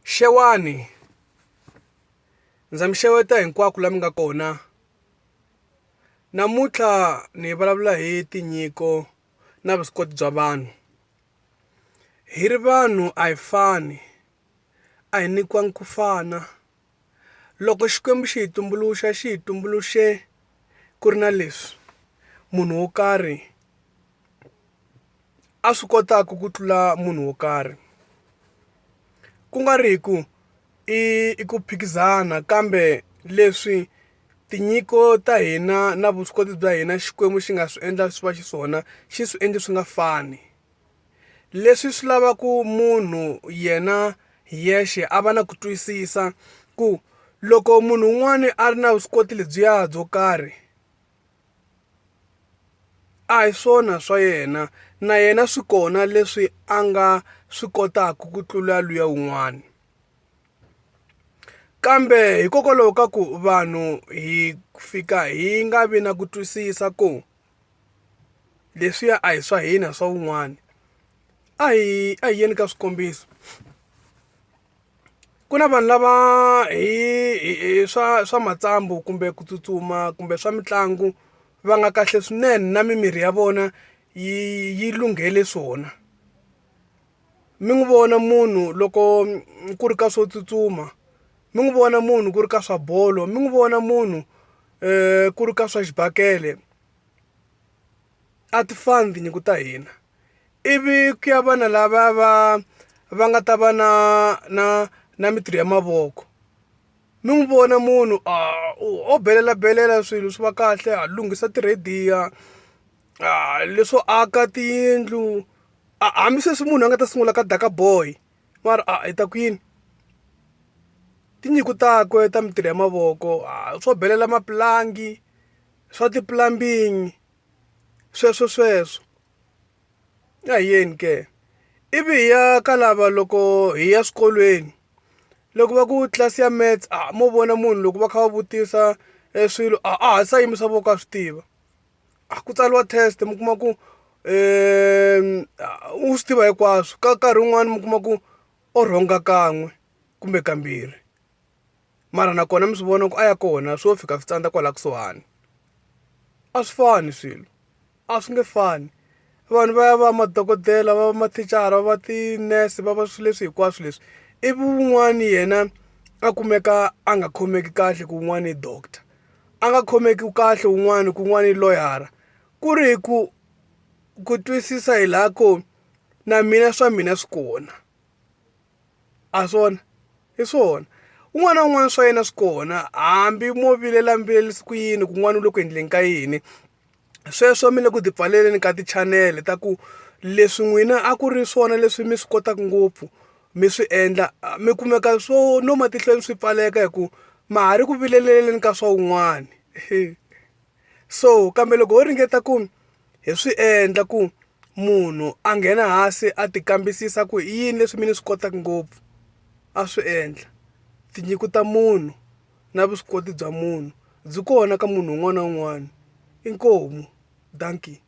Xewani, ndza mi xeweta hinkwako la mi nga kona. Namuntlha ni vulavula hi tinyiko na vuswikoti bya vanhu. Hi ri vanhu a hi fani, a hi nyikiwangi ku fana. Loko Xikwembu xi hi tumbuluxa, xi hi tumbuluxe ku ri na leswi munhu wo karhi a swi kotaka ku tlula munhu wo karhi. Ku nga ri hi ku i ku phikizana, kambe leswi tinyiko ta hina na vuswikoti bya hina Xikwembu xi nga swi endla swi va xiswona, xi swi endli swi nga fani. Leswi swi lavaka munhu yena hi yexe a va na ku twisisa ku loko munhu un'wana a ri na vuswikoti lebyiya byo karhi, a hi swona swa yena, na yena swi kona leswi a nga swi kotaka ku tlula luya wun'wana. Kambe hikokwalaho ka ku vanhu hi fika hi nga vi na ku twisisa ku leswiya a hi swa hina swa wun'wana, a hi yeni ka swikombiso. Ku na vanhu lava hi swa matsambu kumbe ku tsutsuma kumbe swa mitlangu va nga kahle swinene na mimiri ya vona yi lunghele swona. Mi n'wi vona munhu loko ku ri ka swo tsutsuma, mi n'wi vona munhu ku ri ka swa bolo, mi n'wi vona munhu ku ri ka swa xibakele. A ti fani tinyiko ta hina. Ivi ku ya vana lava va nga ta va na mitirho ya mavoko. Mi n'wi vona munhu o belela swilo swi va kahle, a lunghisa tirhediya, leswo aka tiyindlu. Hambi sweswi munhu a nga ta sungula ka daka boy, mara hi ta kwini? Tinyiko takwe ta mitirho ya mavoko, swo belela mapulangi, swa ti-plumbing, sweswo. A hi yeni ke. Ivi hi ya ka lava loko hi ya swikolweni, loko va ku tlilasi ya maths, mo vona munhu loko va kha va vutisa swilo a ha sa yimisa voko a swi tiva. Ku tsariwa test mi kuma ku u swi tiva hinkwaswo, ka nkarhi wun'wani mi kuma ku o rhonga kan'we kumbe kambirhi. Mara nakona mi swi vona ku a ya kona swo fika swi tsandza kwala kusuhani. A swi fani swilo, a swi nge fani. Vanhu va ya va madokodela, va va mathicara, va va tinese, va va swilo leswi hinkwaswo leswi. Ivi wun'wani yena a kumeka a nga khomeki kahle ku wun'wani i doctor, a nga khomeki kahle wun'wani ku wun'wani i loyara. Ku ri hi ku twisisa hi laha ko na mina swa mina swi kona, a swona hi swona. Un'wana na un'wana swa yena swi kona, hambi mo vilelerisi ku yini kun'wana u le ku endleni ka yini. Sweswo mi le ku tipfaleleni ka tichanele ta ku leswi n'wina a ku ri swona leswi mi swi kotaka ngopfu mi swi endla, mi kumeka swo no matihlweni swi pfaleka hi ku ma ha ri ku vileleni ka swa wun'wana. So kambe loko ho ringeta ku hi swi endla ku munhu a nghena hansi a ti kambisisa ku i yini leswi mi ni swi kotaka ngopfu, a swi endla. Tinyiko ta munhu na vuswikoti bya munhu byi kona ka munhu un'wana na un'wana. Inkomu, danki.